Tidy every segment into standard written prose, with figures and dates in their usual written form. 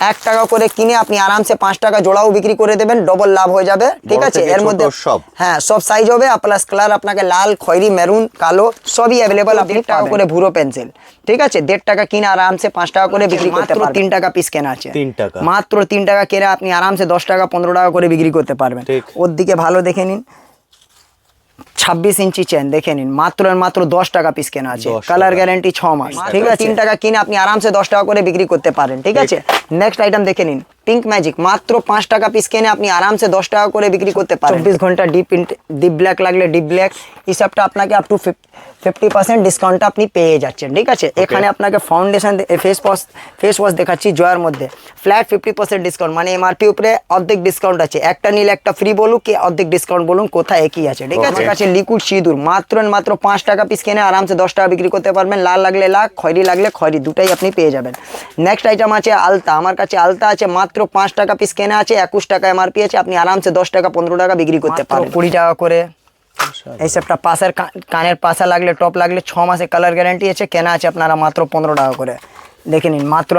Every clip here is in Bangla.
1 টাকা করে কিনে আপনি আরামসে 5 টাকা জোড়াও বিক্রি করে দেবেন, ডবল লাভ হয়ে যাবে। ঠিক আছে, এর মধ্যে সব হ্যাঁ সব সাইজ হবে, প্লাস কালার আপনাকে লাল, খয়েরি, মেরুন, কালো সবই অ্যাভেলেবল। আপনি 1 টাকা করে ভুরো পেন্সিল, ঠিক আছে 1.5 টাকা কিনে আরামসে 5 টাকা করে বিক্রি করতে পারবেন। 3 টাকা পিস কেনা আছে, 3 টাকা, মাত্র 3 টাকা কেনা আপনি আরামসে 10 টাকা 15 টাকা করে বিক্রি করতে পারবেন। ওর দিকে ভালো দেখে নিন, 26 ইঞ্চি চেন দেখে নিন, মাত্র 10 টাকা পিস কেনা আছে, কালার গ্যারান্টি 6 মাস। ঠিক আছে, 3 টাকা কিনে আপনি আরামসে 10 টাকা করে বিক্রি করতে পারেন। ঠিক আছে, নেক্সট আইটেম দেখে নিন, পিঙ্ক ম্যাজিক, মাত্র 5 টাকা পিস কিনে আপনি আরামসে 10 টাকা করে বিক্রি করতে পারেন। 24 ঘন্টা ডিপ ব্ল্যাক লাগলে ডিপ ব্ল্যাক, এই সবটা আপনাকে আপ টু 50% ডিসকাউন্ট আপনি পেয়ে যাচ্ছেন। ঠিক আছে, এখানে আপনাকে ফাউন্ডেশন, ফেস ওয়াশ দেখাচ্ছি জয়ের মধ্যে, ফ্ল্যাট 50% ডিসকাউন্ট, মানে এমআরপি উপরে অর্ধেক ডিসকাউন্ট আছে। একটা নিলে একটা ফ্রি বলুন কি অর্ধেক ডিসকাউন্ট বলুন, কোথায় একই আছে। ঠিক আছে, কাছে লিকুইড সিঁদুর মাত্র 5 টাকা পিস কিনে আরামসে 10 টাকা বিক্রি করতে পারবেন। লাল লাগলে লাল, খয়েরি লাগলে খয়েরি, দুটাই আপনি পেয়ে যাবেন। নেক্সট আইটেম আছে আলতা, আমার কাছে আলতা আছে, মাত্র 5 টাকা পিস কেনা আছে, 21 টাকা এমআরপি আছে, আপনি আরামসে 10 টাকা 15 টাকা বিক্রি করতে পারেন। 20 টাকা করে এই সবটা পাশের কানের পাশা লাগলে, টপ লাগলে 6 মাসের কালার গ্যারান্টি আছে, কেনা আছে আপনারা মাত্র 15 টাকা করে। দেখে নিন, মাত্র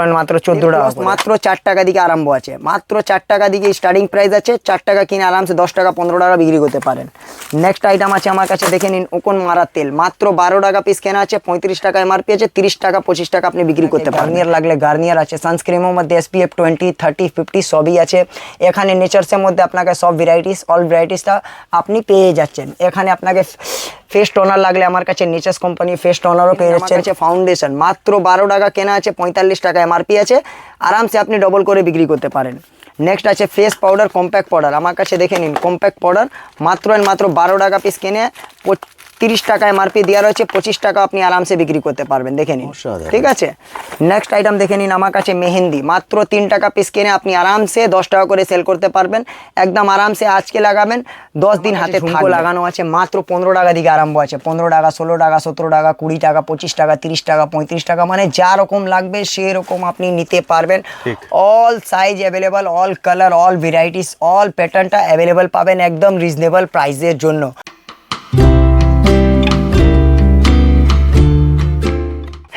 14 টাকা, মাত্র 4 টাকা দিকে আরম্ভ আছে, মাত্র 4 টাকা দিকে স্টার্টিং প্রাইস আছে। 4 টাকা কিনে আরামসে 10 টাকা 15 টাকা বিক্রি করতে পারেন। নেক্সট আইটেম আছে আমার কাছে, দেখে নিন উকুন মারার তেল, মাত্র 12 টাকা পিস কেনা আছে, 35 টাকা এমআরপি আছে, 30 টাকা 25 টাকা আপনি বিক্রি করতে পারেন। গার্নিয়ার লাগলে গার্নিয়ার আছে, সানস্ক্রিমের মধ্যে SPF 20, 30, 50 সবই আছে। এখানে নেচার্সের মধ্যে আপনাকে সব ভ্যারাইটিস, অল ভ্যারাইটিসটা আপনি পেয়ে যাচ্ছেন। এখানে আপনাকে ফেস টোনার লাগলে আমার কাছে নেচার্স কোম্পানি ফেস টোনারও পেয়ে যাচ্ছে। ফাউন্ডেশন মাত্র 12 টাকা কেনা আছে, 45 টাকা এমআরপি আছে, আরামসে আপনি ডবল করে বিক্রি করতে পারেন। নেক্সট আছে ফেস পাউডার, কম্প্যাক্ট পাউডার, আমার কাছে দেখে নিন কম্প্যাক্ট পাউডার মাত্র 12 টাকা পিস কিনে 30 টাকা এমআরপি দেওয়া রয়েছে, 25 টাকা আপনি আরামসে বিক্রি করতে পারবেন। দেখে নিন, ঠিক আছে। নেক্সট আইটেম দেখে নিন, আমার কাছে মেহেন্দি, মাত্র 3 টাকা পিস কিনে আপনি আরামসে 10 টাকা করে সেল করতে পারবেন। একদম আরামসে আজকে লাগাবেন, 10 দিন হাতে ঝুমকো লাগানো আছে, মাত্র 15 টাকা দিকে আরম্ভ আছে। 15 টাকা, 16 টাকা, 17 টাকা, 20 টাকা, 25 টাকা, 30 টাকা, 35 টাকা, মানে যা রকম লাগবে সেরকম আপনি নিতে পারবেন। All size available, all colour, all varieties, all প্যাটার্নটা অ্যাভেলেবল পাবেন একদম রিজনেবল প্রাইসের জন্য।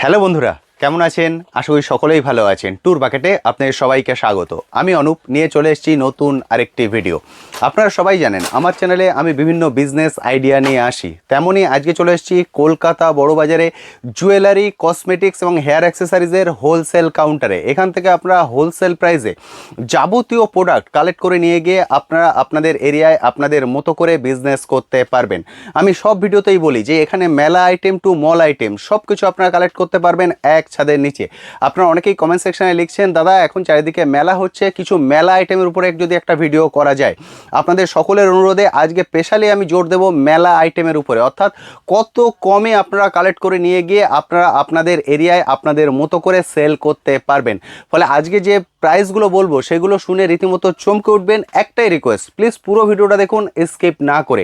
হ্যালো বন্ধুরা, কেমন আছেন? আশা করি সকলেই ভালো আছেন। ট্যুর বাকেটে আপনাদের সবাইকে স্বাগত। আমি অনুপ, নিয়ে চলে এসেছি নতুন আরেকটি ভিডিও। আপনারা সবাই জানেন আমার চ্যানেলে আমি বিভিন্ন বিজনেস আইডিয়া নিয়ে আসি, তেমনই আজকে চলে এসেছি কলকাতা বড়বাজারে জুয়েলারি, কসমেটিক্স এবং হেয়ার অ্যাক্সেসরিজের হোলসেল কাউন্টারে। এখান থেকে আপনারা হোলসেল প্রাইসে যাবতীয় প্রোডাক্ট কালেক্ট করে নিয়ে গিয়ে আপনারা আপনাদের এরিয়ায় আপনাদের মতো করে বিজনেস করতে পারবেন। আমি সব ভিডিওতেই বলি যে এখানে মেলা আইটেম টু মল আইটেম সব কিছু আপনারা কালেক্ট করতে পারবেন এক ছাদের নিচে। আপনারা অনেকেই কমেন্ট সেকশনে লিখছেন, দাদা এখন চারিদিকে মেলা হচ্ছে, কিছু মেলা আইটেমের উপরে যদি একটা ভিডিও করা যায়। আপনাদের সকলের অনুরোধে আজকে স্পেশালি আমি জোর দেব মেলা আইটেমের উপরে, অর্থাৎ কত কমে আপনারা কালেক্ট করে নিয়ে গিয়ে আপনারা আপনাদের এরিয়ায় আপনাদের মতো করে সেল করতে পারবেন। ফলে আজকে যে প্রাইসগুলো বলবো সেগুলো শুনে রীতিমতো চমকে উঠবেন। একটাই রিকোয়েস্ট, প্লিজ পুরো ভিডিওটা দেখুন স্কিপ না করে।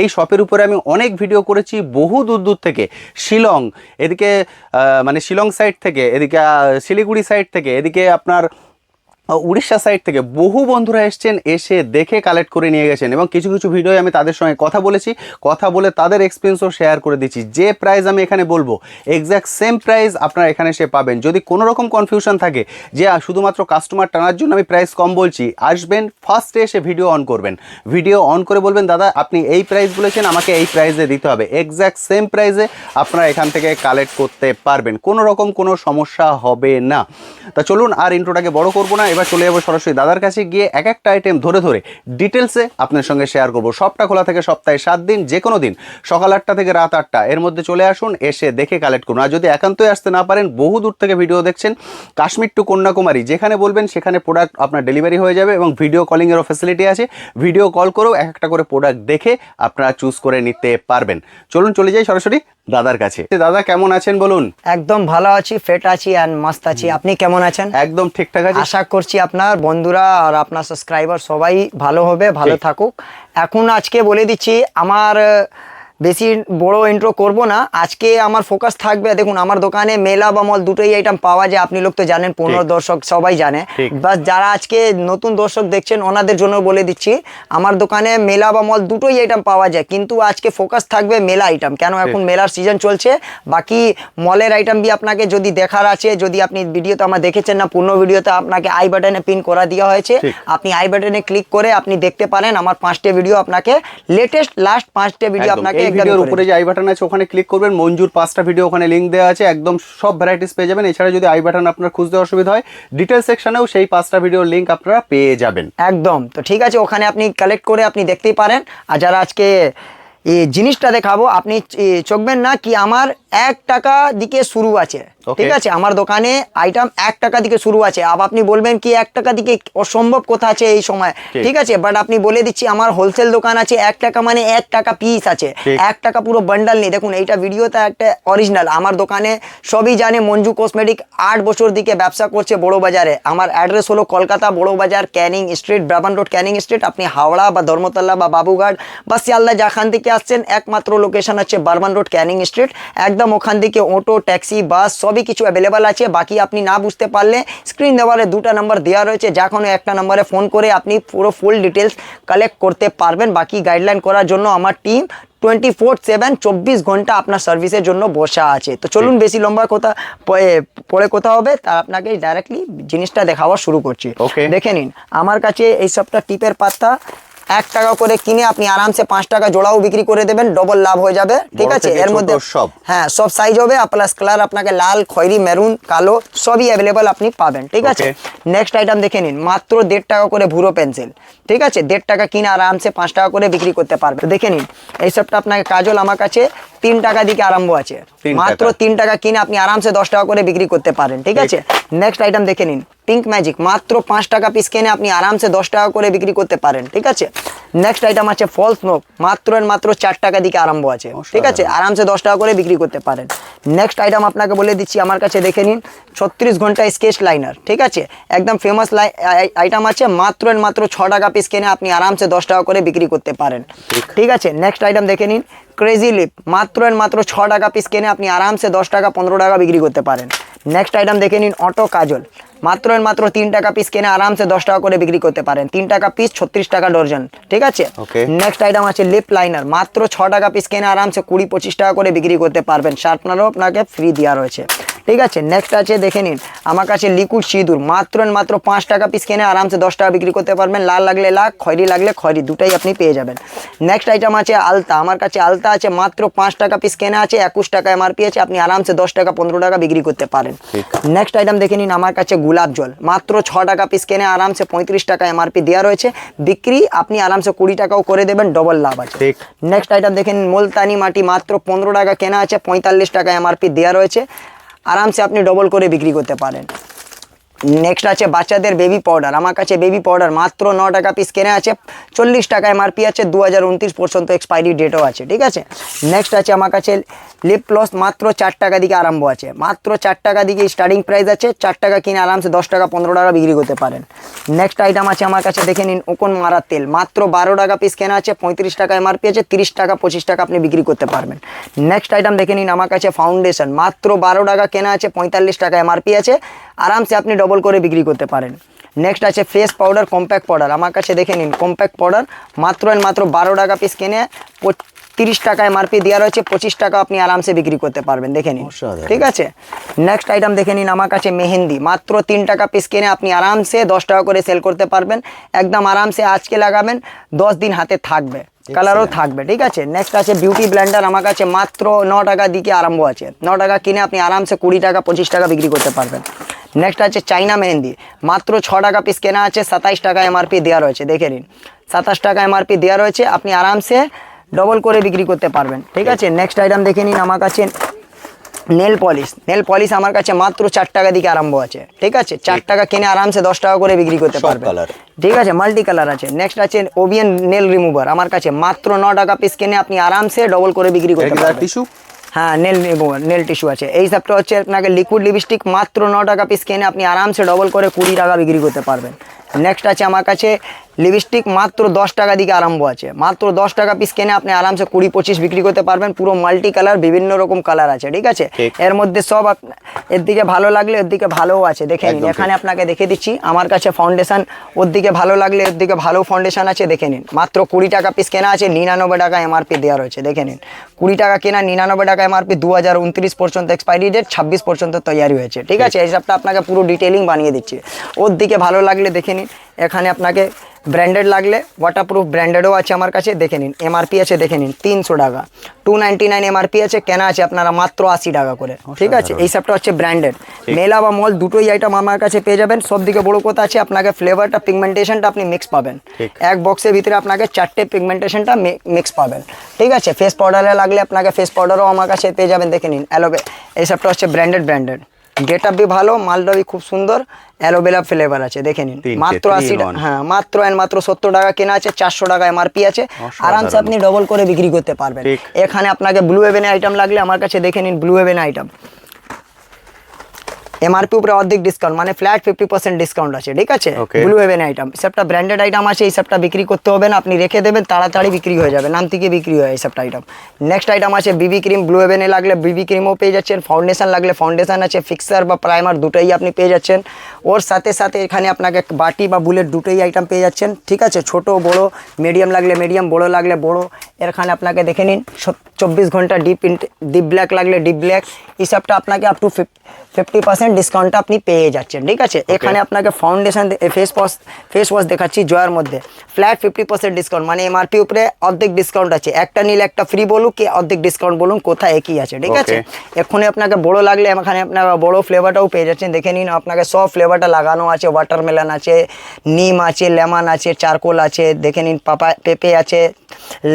এই শপের উপরে আমি অনেক ভিডিও করেছি, বহু দূর দূর থেকে, শিলং এদিকে মানে শিলং সাইড থেকে, এদিকে শিলিগুড়ি সাইড থেকে, এদিকে আপনার উড়িষ্যা সাইড থেকে বহু বন্ধুরা এসছেন, এসে দেখে কালেক্ট করে নিয়ে গেছেন। এবং কিছু কিছু ভিডিও আমি তাদের সঙ্গে কথা বলেছি, কথা বলে তাদের এক্সপিরিয়েন্সও শেয়ার করে দিচ্ছি। যে প্রাইস আমি এখানে বলবো এক্স্যাক্ট সেম প্রাইস আপনারা এখানে এসে পাবেন। যদি কোনো রকম কনফিউশন থাকে যে শুধুমাত্র কাস্টমার টানার জন্য আমি প্রাইস কম বলছি, আসবেন ফার্স্টে এসে ভিডিও অন করবেন, ভিডিও অন করে বলবেন দাদা আপনি এই প্রাইস বলেছেন, আমাকে এই প্রাইসে দিতে হবে। এক্স্যাক্ট সেম প্রাইসে আপনারা এখান থেকে কালেক্ট করতে পারবেন, কোনো রকম কোনো সমস্যা হবে না। তা চলুন আর ইন্ট্রোটাকে বড় করবো না, এবার চলে যাবো সরাসরি দাদার কাছে গিয়ে এক একটা আইটেম ধরে ধরে ডিটেলসে আপনার সঙ্গে শেয়ার করবো। সবটা খোলা থেকে সপ্তাহে 7 দিন, যে কোনো দিন সকাল 8টা থেকে রাত 8টা এর মধ্যে চলে আসুন, এসে দেখে কালেক্ট করুন। আর যদি একান্তই আসতে না পারেন, বহু দূর থেকে ভিডিও দেখছেন, কাশ্মীর টু কন্যাকুমারী যেখানে বলবেন সেখানে প্রোডাক্ট আপনার ডেলিভারি হয়ে যাবে এবং ভিডিও কলিংয়েরও ফ্যাসিলিটি আছে। ভিডিও কল করেও এক একটা করে প্রোডাক্ট দেখে আপনারা চুজ করে নিতে পারবেন। চলুন চলে যাই সরাসরি দাদার কাছে। দাদা কেমন আছেন বলুন? একদম ভালো আছি, ফেট আছি আর মস্ত আছি। আপনি কেমন আছেন? একদম ঠিকঠাক আছে। আশা করছি আপনার বন্ধুরা আর আপনার সাবস্ক্রাইবার সবাই ভালো হবে, ভালো থাকুক। এখন আজকে বলে দিচ্ছি, আমার বেশি বড় ইন্ট্রো করব না, আজকে আমার ফোকাস থাকবে। দেখুন আমার দোকানে মেলা বা মল দুটোই আইটেম পাওয়া যায়, আপনি লোক তো জানেন, পুরনো দর্শক সবাই জানে, বাস যারা আজকে নতুন দর্শক দেখছেন ওনাদের জন্য বলে দিচ্ছি, আমার দোকানে মেলা বা মল দুটোই আইটেম পাওয়া যায়, কিন্তু আজকে ফোকাস থাকবে মেলা আইটেম। কেন, এখন মেলার সিজন চলছে। বাকি মলের আইটেম বি আপনাকে যদি দেখার আছে, যদি আপনি ভিডিওতে আমার দেখেছেন না, পূর্ণ ভিডিওতে আপনাকে আই বাটনে পিন করা দেওয়া হয়েছে, আপনি আই বাটনে ক্লিক করে আপনি দেখতে পারেন আমার 5টে ভিডিও, আপনাকে লেটেস্ট লাস্ট 5টে ভিডিও আপনাকে এই ভিডিওর উপরে যে আই বাটন আছে ওখানে ক্লিক করবেন, মঞ্জুর 5টা ভিডিও ওখানে লিংক দেওয়া আছে, একদম সব ভ্যারাইটিস পেয়ে যাবেন। এছাড়া যদি আই বাটন আপনার খুঁজতে অসুবিধা হয়, ডিটেল সেকশনেও সেই 5টা ভিডিওর লিংক আপনারা পেয়ে যাবেন। একদম, তো ঠিক আছে, ওখানে আপনি কালেক্ট করে আপনি দেখতেই পারেন। আর যারা আজকে এই জিনিসটা দেখাবো, আপনি চোখবেন না কি আমার 1 টাকা দিকে শুরু আছে, ঠিক আছে, আমার দোকানে আইটেম 1 টাকা দিকে শুরু আছে। আপনি বলবেন কি 1 টাকা দিকে অসম্ভব কথা আছে এই সময়, ঠিক আছে, বাট আপনি বলে দিচ্ছি আমার হোলসেল দোকান আছে, 1 টাকা মানে 1 টাকা পিস আছে, 1 টাকা পুরো বান্ডাল নেই। দেখুন এইটা ভিডিওতে একটা অরিজিনাল, আমার দোকানে সবই জানে, মঞ্জু কসমেটিক 8 বছর দিকে ব্যবসা করছে বড় বাজারে। আমার অ্যাড্রেস হলো Kolkata Bara Bazar, Canning Street, Brabourne Road Canning Street. আপনি হাওড়া বা ধর্মতলা বা বাবুঘাট বা শিয়ালদা যেখান থেকে আসছেন, একমাত্র লোকেশন আছে বারবান রোড ক্যানিং স্ট্রিট, একদম ওখান থেকে অটো, ট্যাক্সি, বাস সবই কিছু অ্যাভেলেবল আছে। বাকি আপনি না বুঝতে পারলে স্ক্রিন দেওয়ালে 2টা নাম্বার দেওয়া রয়েছে, যা কোনো একটা নাম্বারে ফোন করে আপনি পুরো ফুল ডিটেলস কালেক্ট করতে পারবেন। বাকি গাইডলাইন করার জন্য আমার টিম 24/7 24 ঘন্টা আপনার সার্ভিসের জন্য বসা আছে। তো চলুন বেশি লম্বা কথা পরে কথা হবে, তা আপনাকে ডাইরেক্টলি জিনিসটা দেখাওয়া শুরু করছি। দেখে নিন আমার কাছে এই সবটা টিপের পাতা 1 টাকা করে কিনে আপনি আরামসে 5 টাকা জোড়াও বিক্রি করে দেবেন, ডবল লাভ হয়ে যাবে, ঠিক আছে। এর মধ্যে সব, হ্যাঁ, সব সাইজ হবে, প্লাস কালার আপনাকে লাল, খয়েরি, মেরুন, কালো সবই অ্যাভেলেবল আপনি পাবেন, ঠিক আছে। নেক্সট আইটেম দেখে নিন, মাত্র 1.5 টাকা করে ভুরো পেন্সিল, ঠিক আছে, 1.5 টাকা কিনে আরামসে 5 টাকা করে বিক্রি করতে পারবে। তো দেখে নিন এই সবটা আপনাকে কাজল আমার কাছে 3 টাকা দিকে আরম্ভ আছে, মাত্র 3 টাকা কিনে আপনি আরামসে 10 টাকা করে বিক্রি করতে পারেন, ঠিক আছে। নেক্সট আইটেম দেখে নিন, পিঙ্ক ম্যাজিক, মাত্র 5 টাকা পিস কিনে আপনি আরামসে 10 টাকা করে বিক্রি করতে পারেন, ঠিক আছে। নেক্সট আইটেম আছে ফলস নোক, মাত্র 4 টাকা দিকে আরম্ভ আছে, ঠিক আছে, আরামসে 10 টাকা করে বিক্রি করতে পারেন। নেক্সট আইটেম আপনাকে বলে দিচ্ছি, আমার কাছে দেখে নিন 36 ঘন্টা স্কেচ লাইনার, ঠিক আছে, একদম ফেমাস আইটেম আছে, মাত্র 6 টাকা পিস কিনে আপনি আরামসে 10 টাকা করে বিক্রি করতে পারেন, ঠিক আছে। নেক্সট আইটেম দেখে নিন ক্রেজি লিপ, মাত্র 6 টাকা পিস কিনে আপনি আরামসে 10 টাকা 15 টাকা বিক্রি করতে পারেন। নেক্সট আইটেম দেখে নিন অটো কাজল, মাত্র 3 টাকা পিস কিনে আরামসে 10 টাকা করে বিক্রি করতে পারেন, 3 টাকা পিস 36 টাকা ডর্জন, ঠিক আছে। নেক্সট আইটেম আছে লিপ লাইনার, মাত্র 6 টাকা পিস কিনে আরামসে 20-25 টাকা করে বিক্রি করতে পারবেন, শার্পনারও আপনাকে ফ্রি দেওয়া রয়েছে, ঠিক আছে। নেক্সট আছে দেখে নিন আমার কাছে লিকুইড সিঁদুর, মাত্র 5 টাকা পিস কিনে আরামসে 10 টাকা বিক্রি করতে পারবেন, লাল লাগলে লাল, খয়েরি লাগলে খয়েরি, দুটাই আপনি পেয়ে যাবেন। নেক্সট আইটেম আছে আলতা, আমার কাছে আলতা আছে, মাত্র 5 টাকা পিস কেনা আছে, 21 টাকা এমআরপি আছে, আপনি আরামসে 10 টাকা 15 টাকা বিক্রি করতে পারেন। নেক্সট আইটেম দেখে নিন আমার কাছে গোলাপ জল, মাত্র 6 টাকা পিস কেনে আরামসে 35 টাকা এমআরপি দেওয়া রয়েছে, বিক্রি আপনি আরামসে 20 টাকাও করে দেবেন, ডবল লাভ আছে। নেক্সট আইটেম দেখে নিন মুলতানি মাটি, মাত্র 15 টাকা কেনা আছে, 45 টাকা এমআরপি দেওয়া রয়েছে, আরামসে আপনি ডবল করে বিক্রি করতে পারেন। নেক্সট আছে বাচ্চাদের বেবি পাউডার, আমার কাছে বেবি পাউডার মাত্র 9 টাকা পিস কেনা আছে, 40 টাকা এমআরপি আছে, 2029 পর্যন্ত এক্সপায়ারি ডেটও আছে, ঠিক আছে। নেক্সট আছে আমার কাছে লিপ গ্লস, মাত্র 4 টাকা দিকে আরম্ভ আছে, মাত্র 4 টাকা দিকে স্টার্টিং প্রাইস আছে, 4 টাকা কিনে আরামসে 10 টাকা 15 টাকা বিক্রি করতে পারেন। নেক্সট আইটেম আছে আমার কাছে দেখে নিন ওকন মারার তেল, মাত্র 12 টাকা পিস কেনা আছে, 35 টাকা এমআরপি আছে, 30 টাকা 25 টাকা আপনি বিক্রি করতে পারবেন। নেক্সট আইটেম দেখে নিন আমার কাছে ফাউন্ডেশন, মাত্র 12 টাকা কেনা আছে, 45 টাকা এমআরপি আছে, আরামসে আপনি ডবল করে বিক্রি করতে পারেন। নেক্সট আছে ফেস পাউডার, কম্প্যাক্ট পাউডার, আমার কাছে দেখে নিন কম্প্যাক্ট পাউডার, মাত্র 12 টাকা পিস কিনে 30 টাকা এমআরপি দেওয়া রয়েছে, 25 টাকা আপনি আরামসে বিক্রি করতে পারবেন, দেখে নিন, ঠিক আছে। নেক্সট আইটেম দেখে নিন আমার কাছে মেহেন্দি, মাত্র 3 টাকা পিস কিনে আপনি আরামসে 10 টাকা করে সেল করতে পারবেন, একদম আরামসে আজকে লাগাবেন 10 দিন হাতে থাকবে, কালারও থাকবে, ঠিক আছে। নেক্সট আছে বিউটি ব্লেন্ডার, আমার কাছে মাত্র 9 টাকা দিকে আরম্ভ আছে, 9 টাকা কিনে আপনি আরামসে 20 টাকা 25 টাকা বিক্রি করতে পারবেন। নেক্সট আছে চাইনা মেহেন্দি, মাত্র 6 টাকা পিস কেনা আছে, 27 টাকা এমআরপি দেওয়া রয়েছে, দেখে নিন 27 টাকা এমআরপি দেওয়া রয়েছে, আপনি আরামসে ডবল করে বিক্রি করতে পারবেন, ঠিক আছে। নেক্সট আইটেম দেখে নিন আমার কাছে নেল পলিশ, আমার কাছে মাত্র 4 টাকা দিকে আরম্ভ আছে, ঠিক আছে, 4 টাকা কিনে আরামসে 10 টাকা করে বিক্রি করতে পারবেন, ঠিক আছে, মাল্টি কালার আছে। নেক্সট আছে ওবিয়ান নেল রিমুভার, আমার কাছে মাত্র 9 টাকা পিস কিনে আপনি আরামসে ডবল করে বিক্রি করতে পারবেন। হ্যাঁ, নেল টিস্যু আছে। এই সবটা হচ্ছে আপনাকে লিকুইড লিপস্টিক, মাত্র 9 টাকা পিস কিনে আপনি আরামসে ডবল করে 20 টাকা বিক্রি করতে পারবেন। নেক্সট আছে আমার কাছে লিপস্টিক মাত্র 10 টাকা দিকে আরম্ভ আছে, মাত্র 10 টাকা পিস কেনে আপনি আরামসে 20-25 বিক্রি করতে পারবেন। পুরো মাল্টি কালার, বিভিন্ন রকম কালার আছে, ঠিক আছে। এর মধ্যে সব এর দিকে ভালো লাগলে এর দিকে ভালোও আছে, দেখে নিন। এখানে আপনাকে দেখে দিচ্ছি আমার কাছে ফাউন্ডেশন, ওর দিকে ভালো লাগলে এর দিকে ভালো ফাউন্ডেশন আছে, দেখে নিন। মাত্র 20 টাকা পিস কেনা আছে, 99 টাকা এমআরপি দেওয়া রয়েছে, দেখে নিন। 20 টাকা কেনা, 99 টাকা এমআরপি, 2029 পর্যন্ত এক্সপায়ারি ডেট, 26 পর্যন্ত তৈরি হয়েছে, ঠিক আছে। এই সবটা আপনাকে পুরো ডিটেলিং বানিয়ে দিচ্ছি। ওর দিকে ভালো লাগলে দেখে নিন। এখানে আপনাকে ব্র্যান্ডেড লাগলে ওয়াটারপ্রুফ ব্র্যান্ডেডও আছে আমার কাছে, দেখে নিন। এমআরপি আছে দেখে নিন 300 টাকা, 299 এমআরপি আছে, কেনা আছে আপনারা মাত্র 80 টাকা করে, ঠিক আছে। এই সবটা হচ্ছে ব্র্যান্ডেড। মেলা বা মল দুটোই আইটেম আমার কাছে পেয়ে যাবেন। সব দিকে বড় কথা আছে আপনাকে ফ্লেভারটা, পিগমেন্টেশনটা আপনি মিক্স পাবেন। এক বক্সের ভিতরে আপনাকে 4টে পিগমেন্টেশনটা মিক্স পাবেন, ঠিক আছে। ফেস পাউডারে লাগলে আপনাকে ফেস পাউডারও আমার কাছে পেয়ে যাবেন, দেখে নিন। এই সবটা হচ্ছে ব্র্যান্ডেড। গেট আপ भी ভালো, মালটা भी খুব সুন্দর, অ্যালোভেরা ফ্লেভার আছে, দেখে নিন। মাত্র 80 টাকা, হ্যাঁ মাত্র 70 টাকা কেনা আছে, 400 টাকা এমআরপি আছে, আরামসে আপনি ডবল করে বিক্রি করতে পারবেন। এখানে আপনাকে ব্লু হেভেন আইটেম লাগলে আমার কাছে দেখে নিন। ব্লু হেভেন আইটেম এমআরপি উপরে অর্ধেক ডিসকাউন্ট, মানে ফ্ল্যাট 50% ডিসকাউন্ট আছে, ঠিক আছে। ব্লু হেভেন আইটেম সবটা ব্র্যান্ডেড আইটেম আছে, এই সবটা বিক্রি করতে হবে না, আপনি রেখে দেবেন, তাড়াতাড়ি বিক্রি হয়ে যাবে, নাম থেকে বিক্রি হয় এই সবটা আইটেম। নেক্সট আইটেম আছে বিবি ক্রিম। ব্লু হেভেনে লাগলে বিবি ক্রিমও পেয়ে যাচ্ছেন, ফাউন্ডেশন লাগলে ফাউন্ডেশন আছে, ফিক্সার বা প্রাইমার দুটোই আপনি পেয়ে যাচ্ছেন। ওর সাথে সাথে এখানে আপনাকে বাটি বা বুলেট দুটোই আইটেম পেয়ে যাচ্ছেন, ঠিক আছে। ছোট বড়, মিডিয়াম লাগলে মিডিয়াম, বড় লাগলে বড়। এখানে আপনাকে দেখে নিন 24 ঘন্টা ডিপ ব্ল্যাক লাগলে ডিপ ব্ল্যাক, এই সবটা আপনাকে আপ টু 50% ডিসকাউন্ট আপনি পেয়ে যাচ্ছেন, ঠিক আছে। এখানে আপনাকে ফাউন্ডেশন, ফেস ওয়াশ দেখাচ্ছি জয়ের মধ্যে, ফ্ল্যাট 50% ডিসকাউন্ট, মানে এমআরপি উপরে অর্ধেক ডিসকাউন্ট আছে। একটা নিলে একটা ফ্রি বলুন কি অর্ধেক ডিসকাউন্ট বলুন, কোথায় একই আছে, ঠিক আছে। এখানে আপনাকে বড় লাগলে এখানে আপনার বড় ফ্লেভারটাও পেয়ে যাচ্ছেন, দেখে নিন। আপনাকে সব ফ্লেভারটা লাগানো আছে, ওয়াটারমেলন আছে, নিম আছে, লেমন আছে, চারকোল আছে, দেখে নিন। পেঁপে আছে,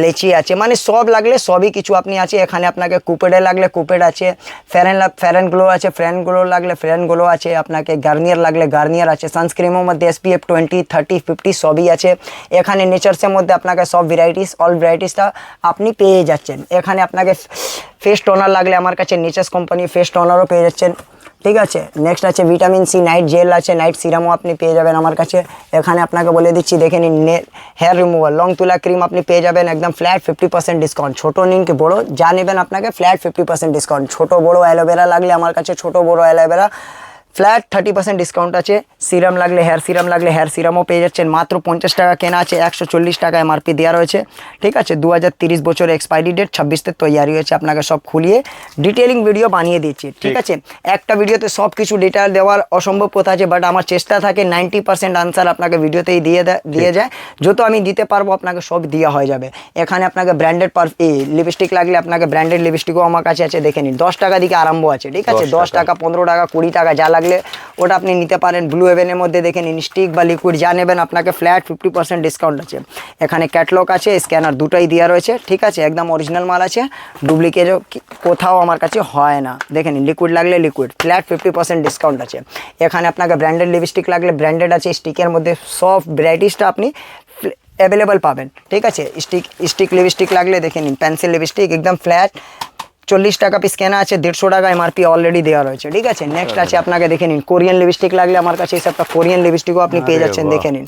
লেচি আছে, মানে সব লাগলে সবই কিছু আপনি আছে। এখানে আপনাকে কুপেডে লাগলে কুপেড আছে, ফেয়ার গ্লো আছে, ফেয়ার গ্লো লাগলে ফেয়ার গ্লো আছে, আপনাকে গার্নিয়ার লাগলে গার্নিয়ার আছে। সানস্ক্রিমের মধ্যে SPF 20, 30, 50 সবই আছে। এখানে নেচার্সের মধ্যে আপনাকে সব ভ্যারাইটিস, অল ভ্যারাইটিসটা আপনি পেয়ে যাচ্ছেন। এখানে আপনাকে ফেস টোনার লাগলে আমার কাছে নেচার্স কোম্পানি ফেস টোনারও পেয়ে যাচ্ছেন, ঠিক আছে। নেক্সট আছে ভিটামিন সি নাইট জেল আছে, নাইট সিরামও আপনি পেয়ে যাবেন আমার কাছে। এখানে আপনাকে বলে দিচ্ছি দেখে নিন, হেয়ার রিমুভার লং তুলা ক্রিম আপনি পেয়ে যাবেন একদম ফ্ল্যাট 50% ডিসকাউন্ট। ছোটো নিন কি বড়ো যা নেবেন আপনাকে ফ্ল্যাট 50% ডিসকাউন্ট। ছোটো বড়ো অ্যালোভেরা লাগলে আমার কাছে ছোটো বড়ো অ্যালোভেরা ফ্ল্যাট 30% ডিসকাউন্ট আছে। সিরাম লাগলে হেয়ার সিরামও পেয়ে যাচ্ছেন, মাত্র 50 টাকা কেনা আছে, 140 টাকা এমআরপি দেওয়া রয়েছে, ঠিক আছে। 2030 বছর এক্সপায়ারি ডেট, 26 তৈরি হয়েছে। আপনাকে সব খুলিয়ে ডিটেলিং ভিডিও বানিয়ে দিচ্ছি, ঠিক আছে। একটা ভিডিওতে সব কিছু ডিটেল দেওয়ার অসম্ভব কথা আছে, বাট আমার চেষ্টা থাকে 90% আনসার আপনাকে ভিডিওতেই দিয়ে যায়। যত আমি দিতে পারবো আপনাকে সব দেওয়া হয়ে যাবে। এখানে আপনাকে ব্র্যান্ডেড লিপস্টিক লাগলে আপনাকে ব্র্যান্ডেড লিপস্টিকও আমার কাছে আছে, দেখে নিন। 10 টাকা দিকে আরম্ভ আছে, ঠিক আছে। 10 টাকা, 15 টাকা, 20 টাকা যা লাগলে ওটা আপনি নিতে পারেন। ব্লু হেভেনের মধ্যে দেখে নিন, স্টিক বা লিকুইড যা নেবেন আপনাকে ফ্ল্যাট 50% ডিসকাউন্ট আছে। এখানে ক্যাটলগ আছে, স্ক্যানার দুটোই দেওয়া রয়েছে, ঠিক আছে। একদম অরিজিনাল মাল আছে, ডুপ্লিকেট কোথাও আমার কাছে হয় না। দেখে নিন, লিকুইড লাগলে লিকুইড, ফ্ল্যাট 50% ডিসকাউন্ট আছে। এখানে আপনাকে ব্র্যান্ডেড লিপস্টিক লাগলে ব্র্যান্ডেড আছে, স্টিকের মধ্যে সব ভ্যারাইটিসটা আপনি অ্যাভেলেবল পাবেন, ঠিক আছে। স্টিক লিপস্টিক লাগলে দেখে নিন, পেন্সিল লিপস্টিক একদম ফ্ল্যাট 40 টাকা পিস কেনা আছে, 150 টাকা এমআরপি অলরেডি দেওয়া রয়েছে, ঠিক আছে। নেক্সট আছে আপনাকে দেখে নিন কোরিয়ান লিপস্টিক লাগলে আমার কাছে এই সবটা কোরিয়ান লিপস্টিকও আপনি পেয়ে যাচ্ছেন, দেখে নিন।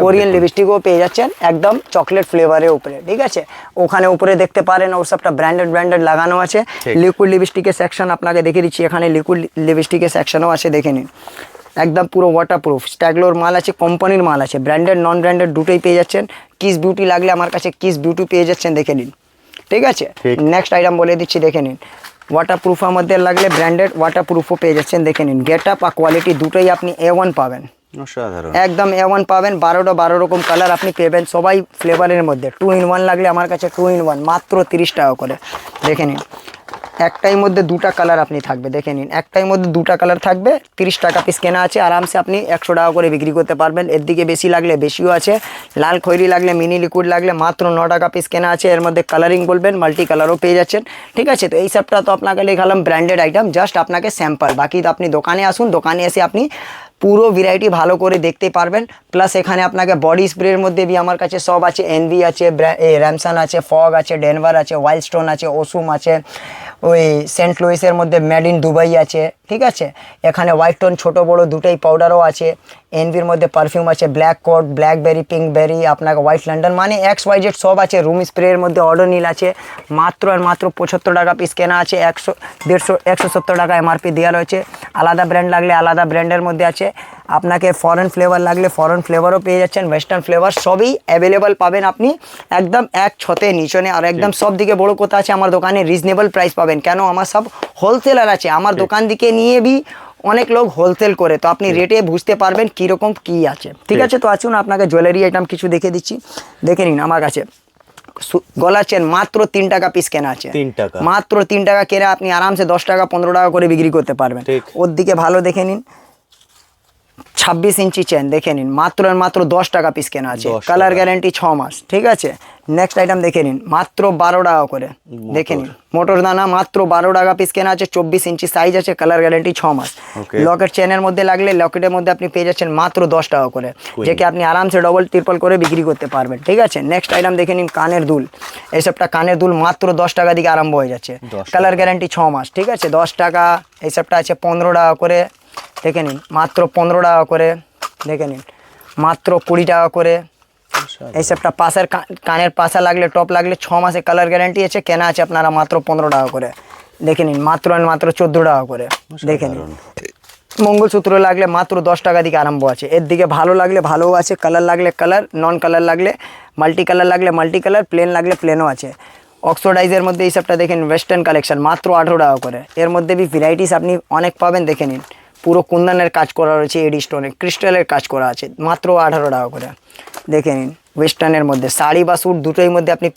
কোরিয়ান লিপস্টিকও পেয়ে যাচ্ছেন একদম চকলেট ফ্লেভারের উপরে, ঠিক আছে। ওখানে উপরে দেখতে পারেন ওর সবটা ব্র্যান্ডেড লাগানো আছে। লিকুইড লিপস্টিকের সেকশন আপনাকে দেখে দিচ্ছি, এখানে লিকুইড লিপস্টিকের সেকশনও আছে, দেখে নিন। একদম পুরো ওয়াটারপ্রুফ স্ট্যাগলোর মাল আছে, কোম্পানির মাল আছে, ব্র্যান্ডেড নন ব্র্যান্ডেড দুটোই পেয়ে যাচ্ছেন। কিস বিউটি লাগলে আমার কাছে কিস বিউটি পেয়ে যাচ্ছেন, দেখে নিন, ঠিক আছে। নেক্সট আইটেম বলে দিচ্ছি, দেখে নিন। ওয়াটারপ্রুফের মধ্যে লাগলে ব্র্যান্ডেড ওয়াটারপ্রুফও পেয়ে যাচ্ছেন, দেখে নিন। গেট আপ আর কোয়ালিটি দুটোই আপনি A1 পাবেন, একদম A1 পাবেন। 12 রকম কালার আপনি পেবেন, সবাই ফ্লেভারের মধ্যে। 2 in 1 লাগলে আমার কাছে 2 in 1 মাত্র 30 টাকা করে, দেখে নিন। একটাই মধ্যে দুটা কালার আপনি থাকবে, দেখে নিন। একটাই মধ্যে দুটা কালার থাকবে, 30 টাকা পিস কেনা আছে, আরামসে আপনি 100 টাকা করে বিক্রি করতে পারবেন। এর দিকে বেশি লাগলে বেশিও আছে। লাল খৈরি লাগলে, মিনি লিকুইড লাগলে মাত্র 9 টাকা পিস কেনা আছে। এর মধ্যে কালারিং বলবেন, মাল্টি কালারও পেয়ে যাচ্ছেন, ঠিক আছে। তো এই সবটা তো আপনাকে দেখালাম ব্র্যান্ডেড আইটেম, জাস্ট আপনাকে স্যাম্পল। বাকি তো আপনি দোকানে আসুন, দোকানে এসে আপনি পুরো ভ্যারাইটি ভালো করে দেখতে পারবেন। প্লাস এখানে আপনাকে বডি স্প্রের মধ্যে भी আমার কাছে সব আছে। এনভি আছে, র্যামসন আছে, ফগ আছে, ডেনভার আছে, ওয়াইল্ড স্টোন আছে, ওসুম আছে, ওই সেন্ট লুইসের মধ্যে মেড ইন দুবাই আছে, ঠিক আছে। এখানে হোয়াইট টোন ছোটো বড়ো দুটোই পাউডারও আছে। এনভির মধ্যে পারফিউম আছে, ব্ল্যাক কোড, ব্ল্যাকবেরি, পিঙ্কবেরি, আপনাকে হোয়াইট লন্ডন, মানে XYZ সব আছে। রুম স্প্রের মধ্যে অডোনিল আছে, মাত্র আর মাত্র 75 টাকা পিস কেনা আছে। 170 টাকা MRP দেওয়া রয়েছে। আলাদা ব্র্যান্ড লাগলে আলাদা ব্র্যান্ডের মধ্যে আছে। আপনাকে ফরেন ফ্লেভার লাগলে ফরেন ফ্লেভারও পেয়ে যাচ্ছেন, ওয়েস্টার্ন ফ্লেভার সবই অ্যাভেলেবল পাবেন আপনি একদম এক ছতে নিচনে। আর একদম সব দিকে বড়ো কথা আছে, আমার দোকানে রিজনেবল প্রাইস পাবেন, কেন আমার সব হোলসেলার আছে। আমার দোকান দিকে নিয়ে অনেক লোক হোলসেল করে, তো আপনি রেটে বুঝতে পারবেন কীরকম কী আছে, ঠিক আছে। তো আসুন আপনাকে জুয়েলারি আইটেম কিছু দেখে দিচ্ছি, দেখে নিন। আমার কাছে গলার চেন মাত্র 3 টাকা পিস কেনা আছে। 3 টাকা, মাত্র 3 টাকা কেনা আপনি আরামসে 10 টাকা 15 টাকা করে বিক্রি করতে পারবেন। ওর দিকে ভালো দেখে নিন। 26 ইঞ্চি চেন দেখে নিন, মাত্র আর মাত্র 10 টাকা পিস কেনা আছে। কালার গ্যারেন্টি 6 মাস, ঠিক আছে। নেক্সট আইটেম দেখে নিন, মাত্র 12 টাকা করে দেখে নিন। মোটর দানা মাত্র 12 টাকা পিস কেনা আছে, 24 ইঞ্চি সাইজ আছে, কালার গ্যারেন্টি 6 মাস। লকেট চেনের মধ্যে লাগলে লকেটের মধ্যে আপনি পেয়ে যাচ্ছেন মাত্র 10 টাকা করে, যেকে আপনি আরামসে ডবল ট্রিপল করে বিক্রি করতে পারবেন, ঠিক আছে। নেক্সট আইটেম দেখে নিন, কানের দুল। এইসবটা কানের দুল মাত্র 10 টাকা দিকে আরম্ভ হয়ে যাচ্ছে, কালার গ্যারেন্টি 6 মাস, ঠিক আছে। 10 টাকা। এইসবটা আছে 15 টাকা করে দেখে নিন, মাত্র 15 টাকা করে দেখে নিন, মাত্র 20 টাকা করে। এইসবটা পাশের কানের পাশা লাগলে টপ লাগলে 6 মাসে কালার গ্যারেন্টি আছে, কেনা আছে আপনারা মাত্র 15 টাকা করে দেখে নিন, মাত্র 14 টাকা করে দেখে নিন। মঙ্গলসূত্র লাগলে মাত্র 10 টাকা দিকে আরম্ভ আছে। এর দিকে ভালো লাগলে ভালোও আছে, কালার লাগলে কালার, নন কালার লাগলে মাল্টি কালার লাগলে মাল্টি কালার, প্লেন লাগলে প্লেনও আছে। অক্সোডাইজের মধ্যে এইসবটা দেখেন, ওয়েস্টার্ন কালেকশন মাত্র 18 টাকা করে। এর মধ্যে ভ্যারাইটিস আপনি অনেক পাবেন, দেখে নিন। পুরো কুন্দনের কাজ করা রয়েছে, এডি স্টোনে ক্রিস্টালের কাজ করা আছে, মাত্র 18 টাকা করে দেখে নিন। ওয়েস্টার্নের মধ্যে শাড়ি বা স্যুট দুটোই মধ্যে আপনি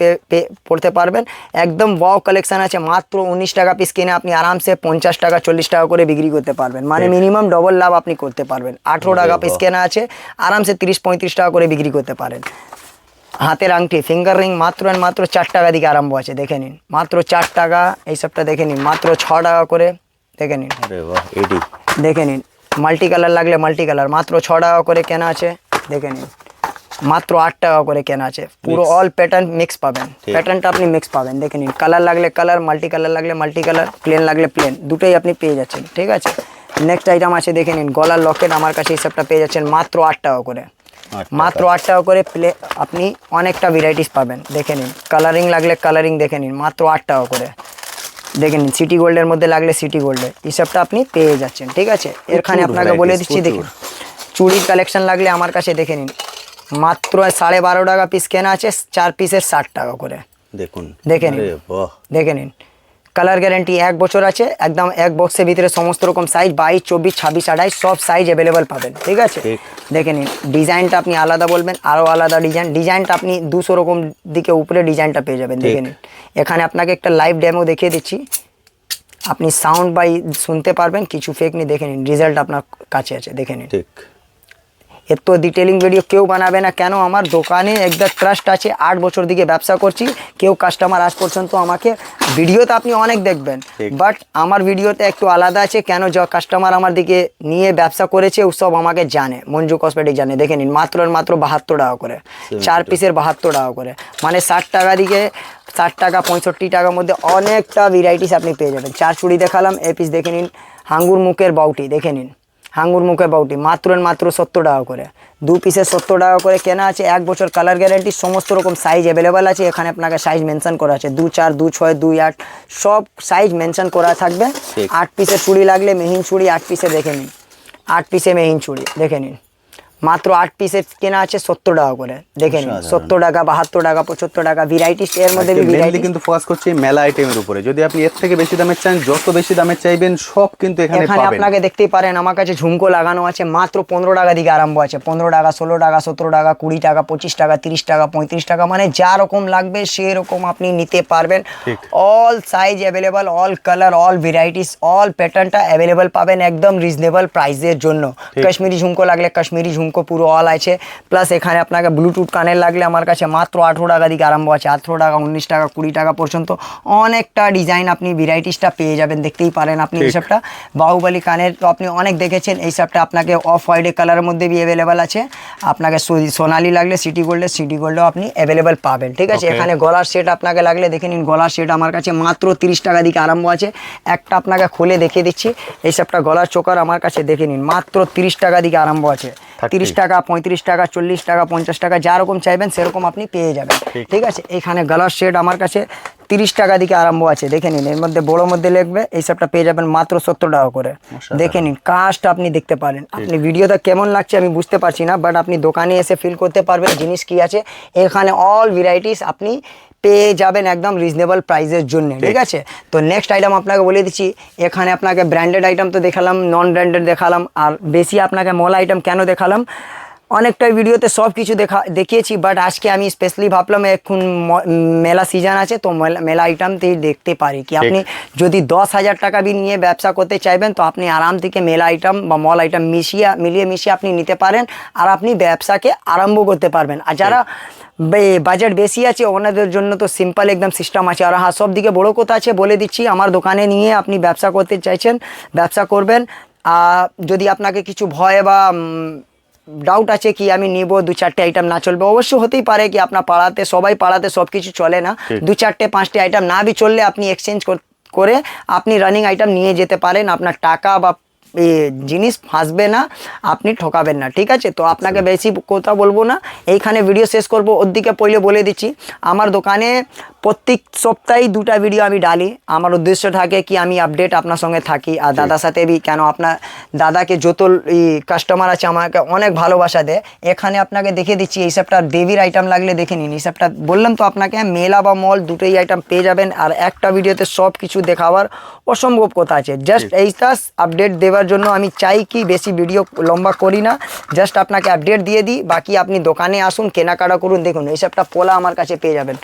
পড়তে পারবেন, একদম ওয়াও কালেকশন আছে। মাত্র 19 টাকা পিস কিনে আপনি আরামসে 50 টাকা 40 টাকা করে বিক্রি করতে পারবেন, মানে মিনিমাম ডবল লাভ আপনি করতে পারবেন। 18 টাকা পিস কেনা আছে, আরামসে 30-35 টাকা করে বিক্রি করতে পারেন। হাতের আংটি ফিঙ্গার রিং মাত্র মাত্র 4 টাকা দিকে আরম্ভ আছে, দেখে নিন, মাত্র 4 টাকা। এইসবটা দেখে নিন, মাত্র 6 টাকা করে দেখে নিন, দেখে নিন। মাল্টি কালার লাগলে মাল্টি কালার মাত্র 6 টাকা করে কেনা আছে, দেখে নিন, মাত্র 8 টাকা করে কেনা আছে। পুরো অল প্যাটার্ন মিক্স পাবেন, প্যাটার্নটা আপনি মিক্স পাবেন, দেখে নিন। কালার লাগলে কালার, মাল্টি কালার লাগলে মাল্টি কালার, প্লেন লাগলে প্লেন, দুটোই আপনি পেয়ে যাচ্ছেন, ঠিক আছে। নেক্সট আইটেম আছে দেখে নিন, গলার লকেট আমার কাছে এইসবটা পেয়ে যাচ্ছেন মাত্র 8 টাকা করে, মাত্র 8 টাকা করে। আপনি অনেকটা ভ্যারাইটিস পাবেন, দেখে নিন। কালারিং লাগলে কালারিং দেখে নিন, মাত্র 8 টাকা করে দেখে নিন। সিটি গোল্ডের মধ্যে লাগলে সিটি গোল্ডে, এইসবটা আপনি পেয়ে যাচ্ছেন, ঠিক আছে। এখানে আপনাকে বলে দিচ্ছি, দেখুন চুড়ির কালেকশন লাগলে আমার কাছে দেখে নিন, মাত্র 12.5 টাকা পিস কেনা আছে, 4 পিসের 60 টাকা করে দেখুন, দেখে নিন, দেখে নিন। কালার গ্যারেন্টি 1 বছর আছে, একদম এক বক্সের ভিতরে সমস্ত রকম সাইজ 22, 24, 26, 28 সব সাইজ অ্যাভেলেবেল পাবেন, ঠিক আছে। দেখে নিন। ডিজাইনটা আপনি আলাদা বলবেন, আরও আলাদা ডিজাইনটা আপনি 200 রকম দিকে উপরে ডিজাইনটা পেয়ে যাবেন, দেখে নিন। এখানে আপনাকে একটা লাইভ ডেমো দেখিয়ে দিচ্ছি, আপনি সাউন্ড বাই শুনতে পারবেন, কিছু ফেক নিয়ে দেখে নিন। রেজাল্ট আপনার কাছে আছে, দেখে নিন। এত ডিটেলিং ভিডিও কেউ বানাবে না, কেন আমার দোকানে একদম ট্রাস্ট আছে। 8 বছর দিকে ব্যবসা করছি, কেউ কাস্টমার আজ পর্যন্ত আমাকে ভিডিওতে আপনি অনেক দেখবেন, বাট আমার ভিডিওতে একটু আলাদা আছে, কেন যে কাস্টমার আমার দিকে নিয়ে ব্যবসা করেছে ওসব আমাকে জানে, মঞ্জু কসমেটিক জানে, দেখে নিন। মাত্র 72 টাকা করে, 4 পিসের 72 টাকা করে, মানে 60 টাকা দিকে 60 টাকা 65 টাকার মধ্যে অনেকটা ভ্যারাইটিস আপনি পেয়ে যাবেন। 4 চুড়ি দেখালাম, এই পিস দেখে নিন। হাঙ্গুর মুখের বাউটি দেখে নিন, হাঙ্গুর মুখে বাউটি মাত্র 70 টাকা করে, 2 পিসের 70 টাকা করে কেনা আছে। 1 বছর কালার গ্যারেন্টি, সমস্ত রকম সাইজ অ্যাভেলেবেল আছে। এখানে আপনাকে সাইজ মেনশন করা আছে, 2, 4, 2, 6, 2, 8 সব সাইজ মেনশন করা থাকবে। 8 পিসের চুড়ি লাগলে মেহিন চুড়ি 8 পিসে দেখে নিন, 8 পিসে মেহিন চুড়ি দেখে নিন, মাত্র 8 পিসের কেনা আছে 70 টাকা করে, দেখে নিন। 70 টাকা, 72 টাকা, 75 টাকা ভ্যারাইটিস। এর মধ্যে মেইনলি কিন্তু ফোকাস করছি মেলা আইটেমের উপরে। যদি আপনি এর থেকে বেশি দামের চান, যত বেশি দামের চাইবেন সব কিন্তু এখানে পাবেন। আপনাকে দেখতেই পারেন, আমার কাছে ঝুমকো লাগানো আছে, মাত্র 15 টাকা দিকে আরম্ভ আছে। 15 টাকা, 16 টাকা, 17 টাকা, 20 টাকা, 25 টাকা, 30 টাকা, 35 টাকা, মানে যা রকম লাগবে সেরকম আপনি নিতে পারবেন। All size available, all colour, all varieties, all প্যাটার্নটা অ্যাভেলেবল পাবেন একদম রিজনেবল প্রাইসের জন্য। কাশ্মীরি ঝুমকো লাগলে কাশ্মীরি ঝুমকো পুরো অল আছে। প্লাস এখানে আপনাকে ব্লুটুথ কানের লাগলে আমার কাছে মাত্র 18 টাকা দিকে আরম্ভ আছে, 18 টাকা, 19 টাকা, 20 টাকা পর্যন্ত অনেকটা ডিজাইন আপনি ভ্যারাইটিসটা পেয়ে যাবেন, দেখতেই পারেন আপনি। এইসবটা বাহুবলী কানের তো আপনি অনেক দেখেছেন, এইসবটা আপনাকে অফ হোয়াইট কালারের মধ্যে বি অ্যাভেলেবেল আছে। আপনাকে সোনালি লাগলে সিটি গোল্ডেও আপনি অ্যাভেলেবেল পাবেন, ঠিক আছে। এখানে গলার সেট আপনাকে লাগলে দেখে নিন, গলার সেট আমার কাছে মাত্র 30 টাকা দিকে আরম্ভ আছে। একটা আপনাকে খুলে দেখিয়ে দিচ্ছি, এই সবটা গলার চোকার আমার কাছে দেখে নিন, মাত্র 30 টাকা দিকে আরম্ভ আছে। 30 টাকা, 35 টাকা, 40 টাকা, 50 টাকা, যা রকম চাইবেন সেরকম আপনি পেয়ে যাবেন, ঠিক আছে। এখানে গলার সেট আমার কাছে 30 টাকা দিকে আরম্ভ আছে, দেখে নিন। এর মধ্যে বড় মধ্যে লিখবে, এই সবটা পেয়ে যাবেন মাত্র 70 টাকা করে। দেখে নিন, কাজটা আপনি দেখতে পারেন। আপনি ভিডিওটা কেমন লাগছে আমি বুঝতে পারছি না, বাট আপনি দোকানে এসে ফিল করতে পারবেন জিনিস কি আছে। এখানে অল ভ্যারাইটিস আপনি পেয়ে যাবেন একদম রিজনেবল প্রাইসের জন্য, ঠিক আছে। তো নেক্সট আইটেম আপনাকে বলে দিচ্ছি, এখানে আপনাকে ব্র্যান্ডেড আইটেম তো দেখালাম, নন ব্র্যান্ডেড দেখালাম, আর বেশি আপনাকে মল আইটেম কেন দেখালাম, অনেকটা ভিডিওতে সব কিছু দেখিয়েছি, বাট আজকে আমি স্পেশালি ভাবলাম এখন মেলা সিজন আছে, তো মেলা আইটেমতেই দেখতে পারি কি আপনি যদি 10,000 টাকা বি নিয়ে ব্যবসা করতে চাইবেন তো আপনি আরাম থেকে মেলা আইটেম বা মল আইটেম মিলিয়ে মিশিয়ে আপনি নিতে পারেন, আর আপনি ব্যবসাকে আরম্ভ করতে পারবেন। আর যারা বাজেট বেশি আছে ওনাদের জন্য তো সিম্পল একদম সিস্টেম আছে। আর হ্যাঁ, সব দিকে বড়ো কথা আছে বলে দিচ্ছি, আমার দোকানে নিয়ে আপনি ব্যবসা করতে চাইছেন, ব্যবসা করবেন। যদি আপনাকে কিছু ভয় বা ডাউট আছে কি আমি নিব 2-4টে আইটেম না চলবে, অবশ্য হতেই পারে কি আপনার পাড়াতে সব কিছু চলে না, 2-4টে 5টে আইটেম না বি চললে আপনি এক্সচেঞ্জ করে আপনি রানিং আইটেম নিয়ে যেতে পারেন। আপনার টাকা বা জিনিস ফাঁসবে না, আপনি ঠকাবেন না, ঠিক আছে। তো আপনাকে বেশি কথা বলবো না, এইখানে ভিডিও শেষ করবো। ওর দিকে পहिले বলে দিচ্ছি, আমার দোকানে প্রত্যেক সপ্তাহে 2টা ভিডিও আমি ডালি। আমার উদ্দেশ্য থাকে কি আমি আপডেট আপনার সঙ্গে থাকি, আর দাদার সাথে বি, কেন আপনার দাদাকে যত কাস্টমার আছে আমাকে অনেক ভালোবাসা দেয়। এখানে আপনাকে দেখে দিচ্ছি, এই সবটা দেবীর আইটেম লাগলে দেখে নিন। এই সবটা বললাম তো আপনাকে, মেলা বা মল দুটোই আইটেম পেয়ে যাবেন, আর একটা ভিডিওতে সব কিছু দেখাবার অসম্ভব কথা আছে। জাস্ট এইটা আপডেট দেওয়ার জন্য আমি চাই কি বেশি ভিডিও লম্বা করি না, জাস্ট আপনাকে আপডেট দিয়ে দিই। বাকি আপনি দোকানে আসুন, কেনাকাটা করুন। দেখুন এই সবটা পোলা আমার কাছে পেয়ে যাবেন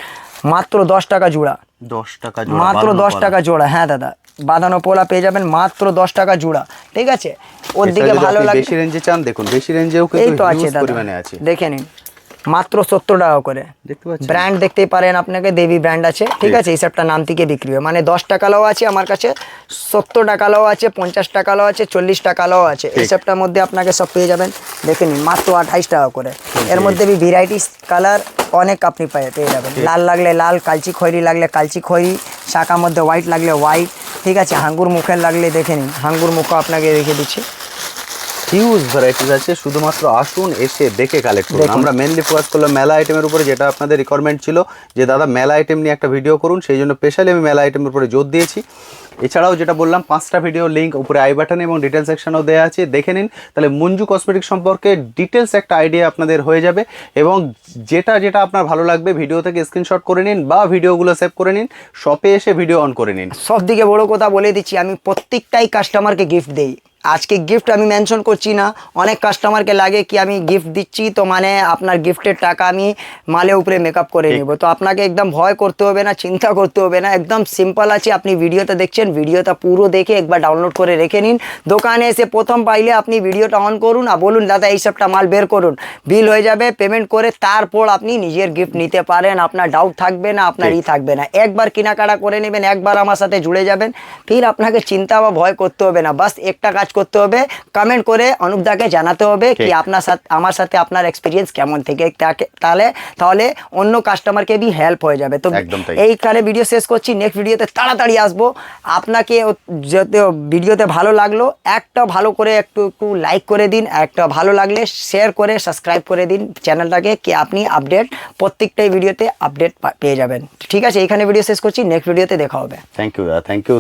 মাত্র 10 টাকা জোড়া, 10 টাকা মাত্র 10 টাকা জোড়া। হ্যাঁ দাদা, বাঁধানো পোলা পেয়ে যাবেন মাত্র 10 টাকা জোড়া, ঠিক আছে। ওর দিকে ভালো লাগে বেশি রেঞ্জে চান, দেখুন বেশি রেঞ্জেও কিন্তু এই তো আছে দাদা, দেখে নিন মাত্র 70 টাকা করে। ব্র্যান্ড দেখতেই পারেন, আপনাকে দেবী ব্র্যান্ড আছে, ঠিক আছে। এই সবটা নাম থেকে বিক্রি হয়, মানে 10 টাকালাও আছে আমার কাছে, 70 টাকালাও আছে, 50 টাকালাও আছে, 40 টাকালাও আছে। এই সবটার মধ্যে আপনাকে সব পেয়ে যাবেন, দেখে নিন মাত্র 28 টাকা করে। এর মধ্যে বি ভ্যারাইটিস কালার অনেক আপনি পেয়ে যাবেন। লাল লাগলে লাল, কালচি খয়েরি লাগলে কালচি খয়েরি, শাখার মধ্যে হোয়াইট লাগলে হোয়াইট, ঠিক আছে। হাঙ্গুর মুখের লাগলে দেখে নিন, হাঙ্গুর মুখ আপনাকে রেখে দিচ্ছি। হিউজ ভ্যারাইটিস আছে, শুধুমাত্র আসুন এসে দেখে কালেক্ট করুন। আমরা মেনলি ফোকাস করলাম মেলা আইটেমের উপরে, যেটা আপনাদের রিকোয়ারমেন্ট ছিল যে দাদা মেলা আইটেম নিয়ে একটা ভিডিও করুন, সেই জন্য স্পেশালি আমি মেলা আইটেমের উপরে জোর দিয়েছি। এছাড়াও যেটা বললাম 5টা ভিডিও লিঙ্ক উপরে আই বাটনে এবং ডিটেল সেকশনেও দেওয়া আছে, দেখে নিন। তাহলে মঞ্জু কসমেটিক সম্পর্কে ডিটেলস একটা আইডিয়া আপনাদের হয়ে যাবে, এবং যেটা আপনার ভালো লাগবে ভিডিও থেকে স্ক্রিনশট করে নিন বা ভিডিওগুলো সেভ করে নিন, শপে এসে ভিডিও অন করে নিন। সব দিকে বড় কথা বলে দিচ্ছি, আমি প্রত্যেকটাই কাস্টমারকে গিফট দেই। আজকে গিফট আমি মেনশন করছি না, অনেক কাস্টমারকে লাগে কি আমি গিফট দিচ্ছি তো মানে আপনার গিফটের টাকা আমি মালের উপরে মেকআপ করে নেব। তো আপনাকে একদম ভয় করতে হবে না, চিন্তা করতে হবে না, একদম সিম্পল আছে। আপনি ভিডিওটা দেখছেন, ভিডিওটা পুরো দেখে একবার ডাউনলোড করে রেখে নিন। দোকানে এসে প্রথম পাইলে আপনি ভিডিওটা অন করুন আর বলুন দাদা এই সবটা মাল বের করুন, বিল হয়ে যাবে, পেমেন্ট করে তারপর আপনি নিজের গিফট নিতে পারেন। আপনার ডাউট থাকবে না, আপনার থাকবে না। একবার কেনাকাটা করে নেবেন, একবার আমার সাথে জুড়ে যাবেন, ফির আপনাকে চিন্তা বা ভয় করতে হবে না। বাস একটা কাজ করতে হবে, কমেন্ট করে অনুপদাকে জানাতে হবে কি আপনার সাথে আমার সাথে আপনার এক্সপিরিয়েন্স কেমন থেকে, তাহলে অন্য কাস্টমারকে বি হেল্প হয়ে যাবে। তো এইখানে ভিডিও শেষ করছি, নেক্সট ভিডিওতে তাড়াতাড়ি আসবো। আপনাকে যদি ভিডিওতে ভালো লাগলো একটা ভালো করে একটু লাইক করে দিন, একটা ভালো লাগলে শেয়ার করে সাবস্ক্রাইব করে দিন চ্যানেলটাকে, কি আপনি আপডেট প্রত্যেকটাই ভিডিওতে আপডেট পেয়ে যাবেন। ঠিক আছে, এইখানে ভিডিও শেষ করছি, নেক্সট ভিডিওতে দেখা হবে। Thank you.